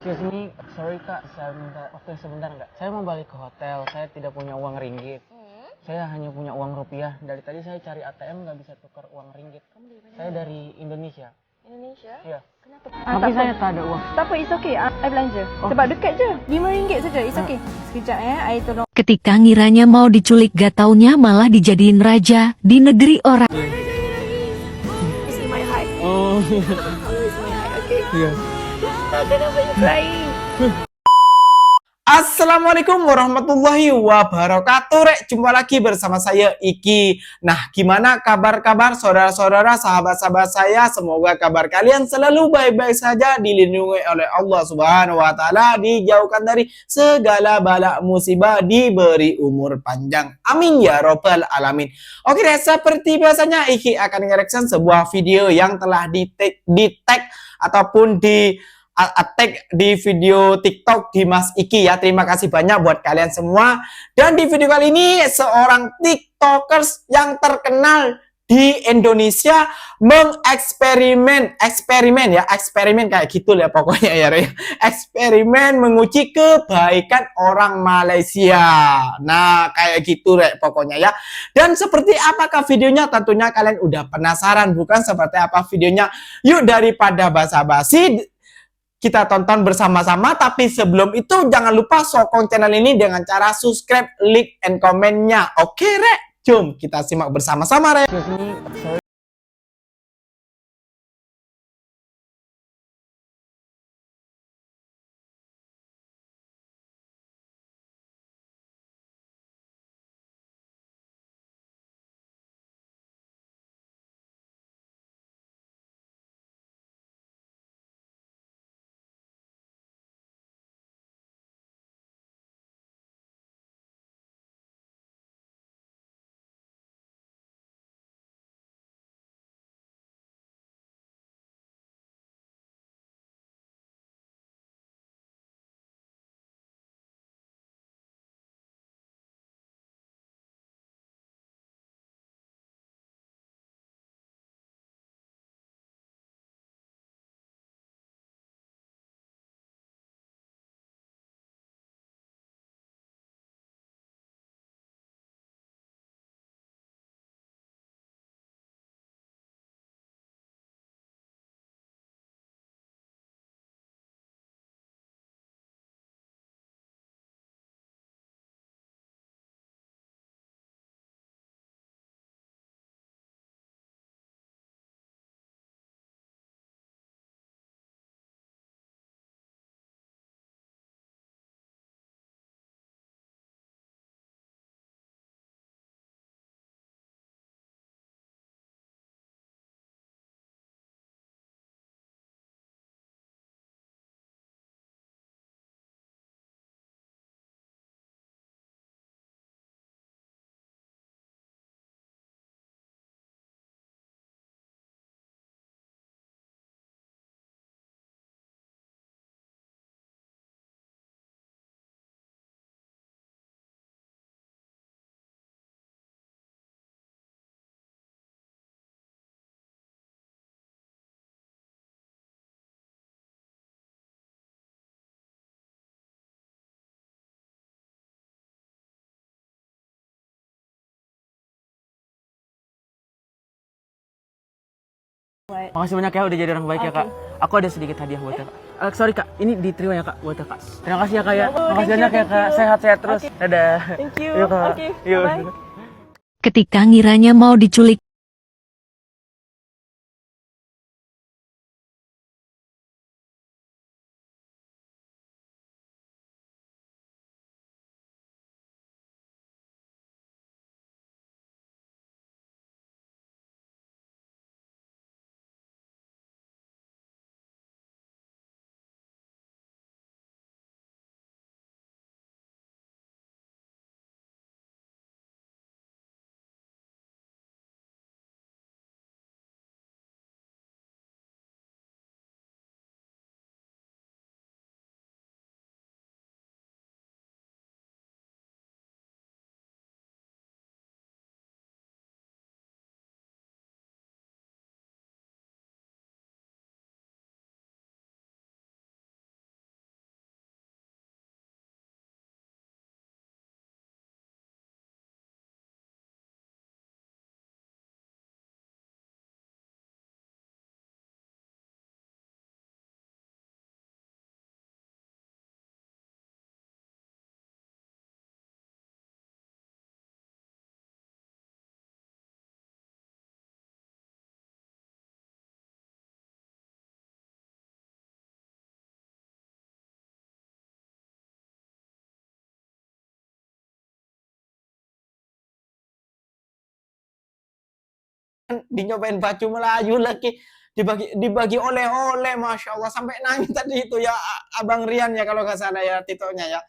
Excuse me, sorry kak, saya minta waktu sebentar nggak? Saya mau balik ke hotel, saya tidak punya uang ringgit. Saya hanya punya uang rupiah. Dari tadi saya cari ATM nggak bisa tukar uang ringgit. Saya dari Indonesia. Indonesia? Iya. Kenapa? Tapi saya tak ada uang. Tak apa, it's okay. I belanja. Sebab dekat je. RM5 saja, it's okay. Sekejap I tolong. Ketika ngiranya mau diculik, gak taunya malah dijadiin raja di negeri orang. You see my height? Oh, Oh, it's my height, okay? iya. Kenapa you crying? Assalamualaikum warahmatullahi wabarakatuh. Rek, jumpa lagi bersama saya Iki. Nah, gimana kabar-kabar saudara-saudara, sahabat-sahabat saya? Semoga kabar kalian selalu baik-baik saja, dilindungi oleh Allah Subhanahu wa taala, dijauhkan dari segala bala musibah, diberi umur panjang. Amin ya robbal alamin. Oke, deh, seperti biasanya Iki akan nge-reaction sebuah video yang telah di-tag ataupun tag di video TikTok di Mas Iki ya. Terima kasih banyak buat kalian semua. Dan di video kali ini seorang TikTokers yang terkenal di Indonesia eksperimen kayak gitu ya pokoknya ya. Eksperimen menguji kebaikan orang Malaysia. Nah, kayak gitu pokoknya ya. Dan seperti apakah videonya? Tentunya kalian udah penasaran bukan seperti apa videonya? Yuk, daripada basa-basi, kita tonton bersama-sama. Tapi sebelum itu jangan lupa sokong channel ini dengan cara subscribe, like, and komennya. Oke, Rek? Jom kita simak bersama-sama, Rek. Excuse me, sorry. Makasih banyak ya udah jadi orang baik ya kak. Aku ada sedikit hadiah buat kakak. Sorry kak, ini diterima ya kak buat kakak. Terima kasih ya kak ya. Makasih banyak ya kak. Sehat-sehat terus. Dadah. Thank you. Yuk, Kak. Okay, Yuk. bye. Ketika ngiranya mau diculik, dinyobain baju Melayu lagi, dibagi oleh-oleh, masya Allah, sampai nangis tadi itu ya Abang Rian ya kalau nggak salah ya titonya ya.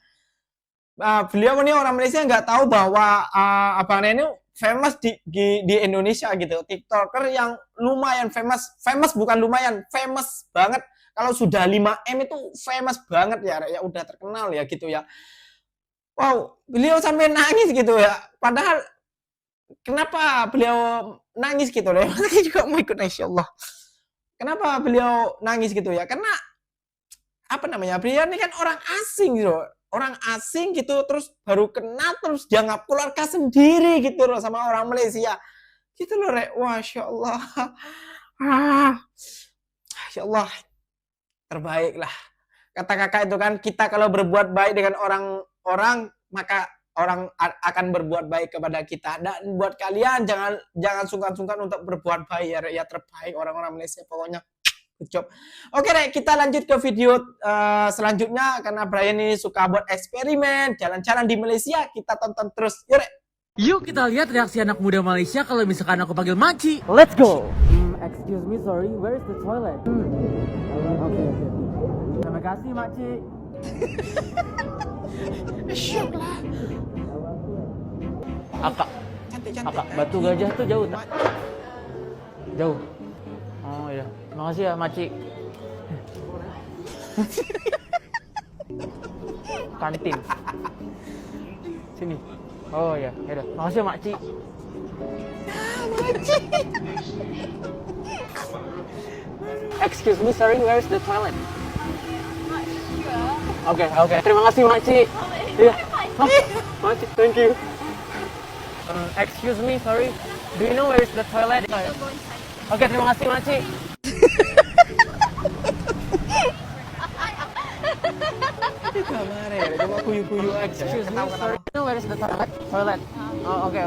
Beliau ini orang Malaysia nggak tahu bahwa Abang Rian ini famous di Indonesia gitu, TikToker yang lumayan famous bukan lumayan, famous banget. Kalau sudah 5M itu famous banget ya udah terkenal ya gitu ya. Wow, beliau sampai nangis gitu ya. Padahal kenapa beliau nangis gitu ya? Saya juga mau ikut, insya Allah. Kenapa beliau nangis gitu ya? Karena apa namanya? Beliau ini kan orang asing gitu. Orang asing gitu, terus baru kenal, terus dianggap keluarga sendiri gitu loh sama orang Malaysia. Gitu loh, Rek. Masya Allah. Masya Allah. Terbaik lah. Kata kakak itu kan, kita kalau berbuat baik dengan orang, maka orang akan berbuat baik kepada kita. Dan buat kalian, jangan sungkan-sungkan untuk berbuat baik ya, Rek. Ya, terbaik orang-orang Malaysia pokoknya. Good job. Oke deh, kita lanjut ke video selanjutnya karena Brian ini suka buat eksperimen, jalan-jalan di Malaysia, kita tonton terus. Yuk, Rek. Yuk kita lihat reaksi anak muda Malaysia kalau misalkan aku panggil Maci. Let's go. Excuse me, sorry, where is the toilet? Okay. Terima kasih Maci. Syuk lah. Akak, Cantik-cantik. akak, batu gajah tuh jauh tak? Jauh. Oh iya, terima kasih ya Maci. Kantin. Sini. Oh iya, yaudah. Makasih ya Maci. Excuse me, sorry, where's the toilet? Oke. Terima kasih Maci. Iya. Maci, thank you. Excuse me, sorry. Do you know where is the toilet? Oke, terima kasih Maci. Kamar ya, coba kuyu-kuyu aja. Excuse me, sorry. Do you know where is the toilet? Toilet. Oh, oke.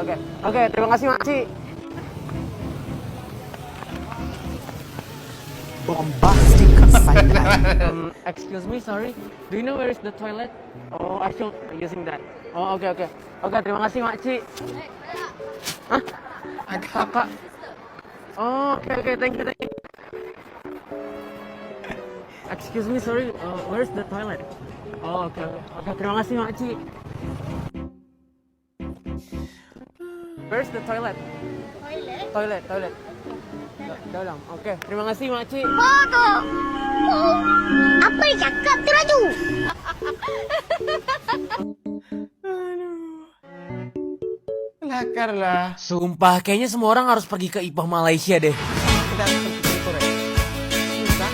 Oke, terima kasih Maci. Bombastic excitement. Excuse me, sorry. Do you know where is the toilet? Oh, I should using that. Oh, oke. Oke, terima kasih Maci. Hah? Kakak. Oh, oke, thank you. Excuse me, sorry. Where's the toilet? Oh, oke. Terima kasih Maci. Where's the toilet? Toilet. Dalam. Oke, terima kasih Maci. Bodoh. Oh, apa yang cakap tu Raju? Lakar lah. Sumpah, kayaknya semua orang harus pergi ke Ipoh Malaysia deh. Kita pergi ke Korea. Susah.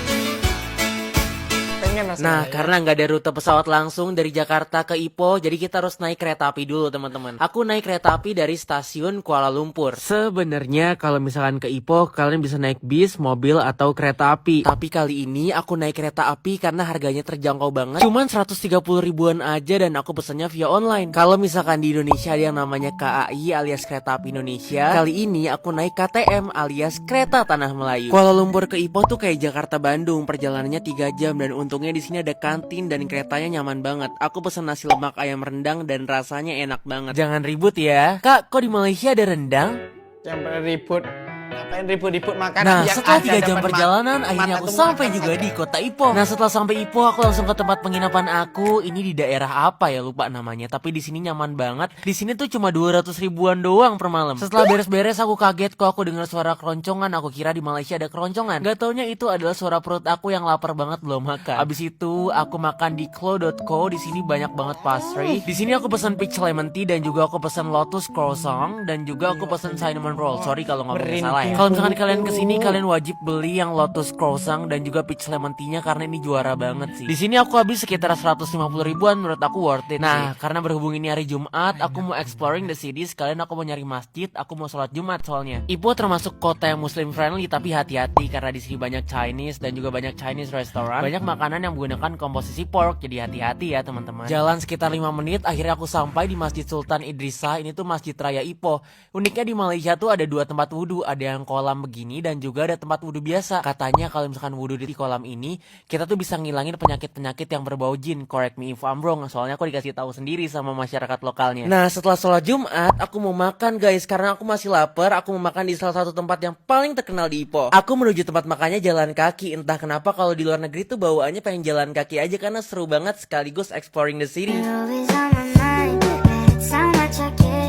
Pengen rasanya. Nah, karena nggak ada rute pesawat langsung dari Jakarta ke Ipoh, jadi kita harus naik kereta api dulu, teman-teman. Aku naik kereta api dari stasiun Kuala Lumpur. Sebenarnya kalau misalkan ke Ipoh, kalian bisa naik bis, mobil, atau kereta api. Tapi kali ini aku naik kereta api karena harganya terjangkau banget. Cuman 130 ribuan aja dan aku pesannya via online. Kalau misalkan di Indonesia ada yang namanya KAI alias Kereta Api Indonesia, kali ini aku naik KTM alias Kereta Tanah Melayu. Kuala Lumpur ke Ipoh tuh kayak Jakarta Bandung, perjalanannya 3 jam dan untungnya di sini ada kantin dan keretanya nyaman banget. Aku pesen nasi lemak ayam rendang dan rasanya enak banget. Jangan ribut ya. Kak, kok di Malaysia ada rendang? Jangan ribut. Ngapain ribut-ribut makan? Nah, yang setelah ada 3 jam dapat perjalanan, mata akhirnya aku tuh sampai makan juga saja. di kota Ipoh. Nah, setelah sampai Ipoh, aku langsung ke tempat penginapan aku. Ini di daerah apa ya, lupa namanya. Tapi di sini nyaman banget. Di sini tuh cuma 200 ribuan doang per malam. Setelah beres-beres, aku kaget kok aku dengar suara keroncongan. Aku kira di Malaysia ada keroncongan. Gak taunya itu adalah suara perut aku yang lapar banget belum makan. Abis itu, aku makan di Klo.co. Di sini banyak banget pastry. Di sini aku pesan peach lemon tea dan juga aku pesan lotus croissant dan juga aku pesan cinnamon roll. Sorry kalau ngomongnya salah ya. Kalau misalkan kalian kesini, kalian wajib beli yang lotus croissant dan juga peach lemon tea-nya karena ini juara banget sih. Di sini aku habis sekitar 150 ribuan, menurut aku worth it. Nah, karena berhubung ini hari Jumat, aku mau exploring the city. Sekalian aku mau nyari masjid, aku mau sholat Jumat soalnya. Ipoh termasuk kota yang muslim friendly, tapi hati-hati karena di sini banyak Chinese dan juga banyak Chinese restaurant. Banyak makanan yang menggunakan komposisi pork, jadi hati-hati ya teman-teman. Jalan sekitar 5 menit, akhirnya aku sampai di Masjid Sultan Idrisa. Ini tuh Masjid Raya Ipoh. Uniknya di Malaysia tuh ada 2 tempat wudhu, ada yang kolam begini dan juga ada tempat wudhu biasa. Katanya kalau misalkan wudhu di kolam ini, kita tuh bisa ngilangin penyakit-penyakit yang berbau jin. Correct me if I'm wrong, soalnya aku dikasih tahu sendiri sama masyarakat lokalnya. Nah, setelah sholat Jumat, aku mau makan guys, karena aku masih lapar. Aku mau makan di salah satu tempat yang paling terkenal di Ipoh. Aku menuju tempat makannya jalan kaki. Entah kenapa kalau di luar negeri tuh bawaannya pengen jalan kaki aja karena seru banget sekaligus exploring the city.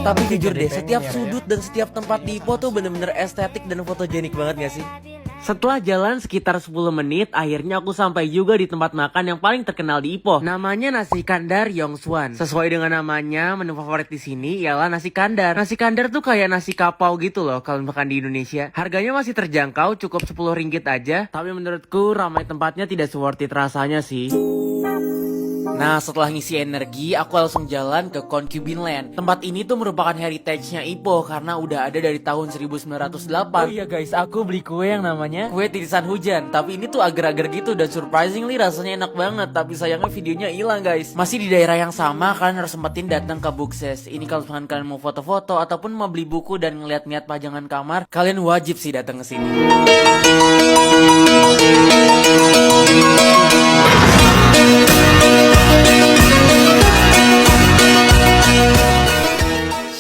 Tapi jujur deh, setiap sudut dan setiap tempat di Ipoh tuh bener-bener estetik dan fotogenik banget gak sih? Setelah jalan sekitar 10 menit, akhirnya aku sampai juga di tempat makan yang paling terkenal di Ipoh. Namanya Nasi Kandar Yongsuan. Sesuai dengan namanya, menu favorit di sini ialah nasi kandar. Nasi kandar tuh kayak nasi kapau gitu loh kalau makan di Indonesia. Harganya masih terjangkau, cukup 10 ringgit aja. Tapi menurutku ramai tempatnya tidak se-worth it rasanya sih. Nah, setelah ngisi energi, aku langsung jalan ke Concubine Land. Tempat ini tuh merupakan heritage-nya Ipoh karena udah ada dari tahun 1908. Oh iya guys, aku beli kue yang namanya kue tirisan hujan. Tapi ini tuh agar-agar gitu dan surprisingly rasanya enak banget. Tapi sayangnya videonya hilang guys. Masih di daerah yang sama, kalian harus sempetin datang ke Bookses. Ini kalau misalkan kalian mau foto-foto ataupun mau beli buku dan ngeliat-ngeliat pajangan kamar, kalian wajib sih datang ke sini.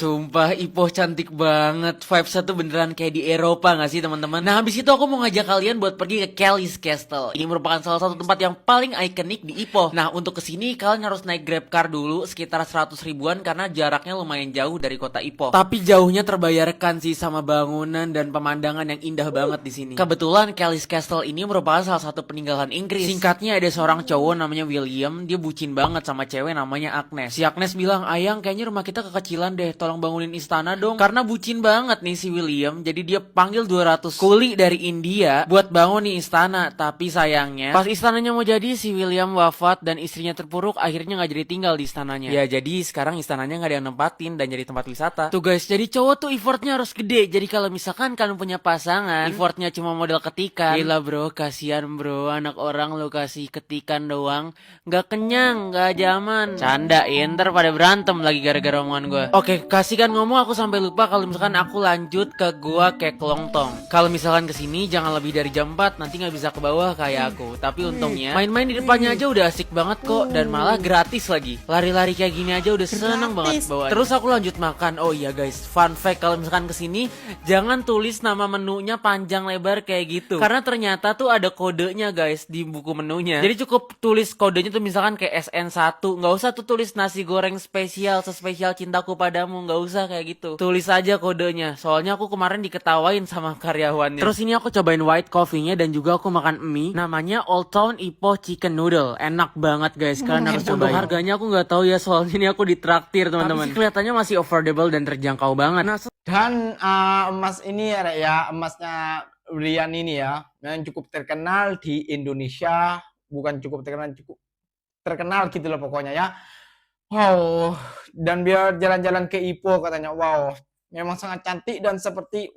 Sumpah Ipoh cantik banget. Vibes-nya tuh beneran kayak di Eropa gak sih teman-teman? Nah habis itu aku mau ngajak kalian buat pergi ke Kelly's Castle. Ini merupakan salah satu tempat yang paling ikonik di Ipoh. Nah untuk kesini kalian harus naik Grab Car dulu sekitar 100 ribuan karena jaraknya lumayan jauh dari kota Ipoh. Tapi jauhnya terbayarkan sih sama bangunan dan pemandangan yang indah banget di sini. Kebetulan Kelly's Castle ini merupakan salah satu peninggalan Inggris. Singkatnya ada seorang cowok namanya William. Dia bucin banget sama cewek namanya Agnes. Si Agnes bilang, "Ayang, kayaknya rumah kita kekecilan deh, tolong bangunin istana dong." Karena bucin banget nih si William, jadi dia panggil 200 kuli dari India buat bangun nih istana. Tapi sayangnya pas istananya mau jadi, si William wafat dan istrinya terpuruk, akhirnya gak jadi tinggal di istananya. Ya jadi sekarang istananya gak ada yang nempatin dan jadi tempat wisata. Tuh guys, jadi cowok tuh effortnya harus gede. Jadi kalau misalkan kalian punya pasangan, effortnya cuma modal ketikan, gila bro, kasihan bro, anak orang lo kasih ketikan doang, gak kenyang, gak zaman. Canda ya, ntar pada berantem lagi gara-gara omongan gue. Oke, kasihkan ngomong, aku sampai lupa kalau misalkan aku lanjut ke gua Kek Lontong. Kalau misalkan kesini jangan lebih dari jam 4, nanti nggak bisa ke bawah kayak aku. Tapi untungnya main-main di depannya aja udah asik banget kok dan malah gratis lagi. Lari-lari kayak gini aja udah seneng banget bawaannya. Terus aku lanjut makan. Oh iya guys, fun fact kalau misalkan kesini jangan tulis nama menunya panjang lebar kayak gitu. Karena ternyata tuh ada kodenya guys di buku menunya. Jadi cukup tulis kodenya tuh misalkan kayak SN1. Nggak usah tuh tulis nasi goreng spesial sespesial cintaku padamu, nggak usah kayak gitu. Tulis aja kodenya. Soalnya aku kemarin diketawain sama karyawannya. Terus ini aku cobain white coffee-nya dan juga aku makan mie namanya Old Town Ipoh Chicken Noodle. Enak banget guys, kalian harus cobain. Harganya aku nggak tahu ya, soalnya ini aku ditraktir teman-teman. Tapi kelihatannya masih affordable dan terjangkau banget. Nah, Dan emas ini ya, Rek, ya, emasnya Brian ini ya, yang cukup terkenal di Indonesia, bukan cukup terkenal gitu loh pokoknya ya. Wow, dan biar jalan-jalan ke Ipoh katanya, wow, memang sangat cantik dan seperti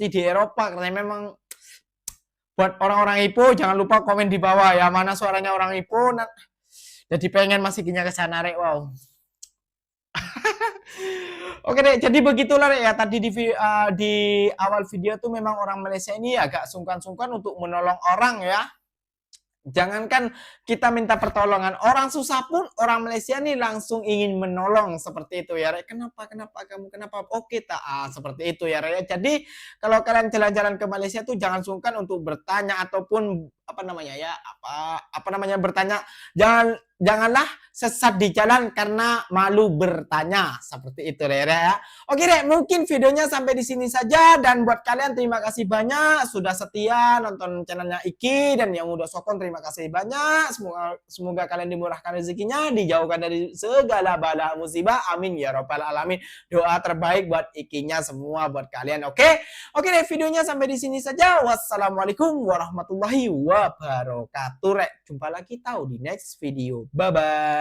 di Eropa. Katanya memang buat orang-orang Ipoh, jangan lupa komen di bawah ya, mana suaranya orang Ipoh. Jadi pengen masikinya ke sana, Rek, wow. Oke deh, jadi begitulah Rek, ya tadi di awal video tuh memang orang Malaysia ini agak sungkan-sungkan untuk menolong orang ya. Jangankan kita minta pertolongan, orang susah pun orang Malaysia nih langsung ingin menolong seperti itu ya Rek. Kenapa kamu oke tak seperti itu ya Rek. Jadi kalau kalian jalan-jalan ke Malaysia tuh jangan sungkan untuk bertanya ataupun bertanya. Janganlah sesat di jalan karena malu bertanya, seperti itu Rek ya. Oke Rek, mungkin videonya sampai di sini saja, dan buat kalian terima kasih banyak sudah setia nonton channelnya Iki, dan yang udah sokong terima kasih banyak. Semoga kalian dimurahkan rezekinya, dijauhkan dari segala bala musibah, amin ya rabbal alamin. Doa terbaik buat Ikinya semua buat kalian. Oke Rek, videonya sampai di sini saja. Wassalamualaikum warahmatullahi wabarakatuh Rek. Jumpa lagi di next video. Bye bye.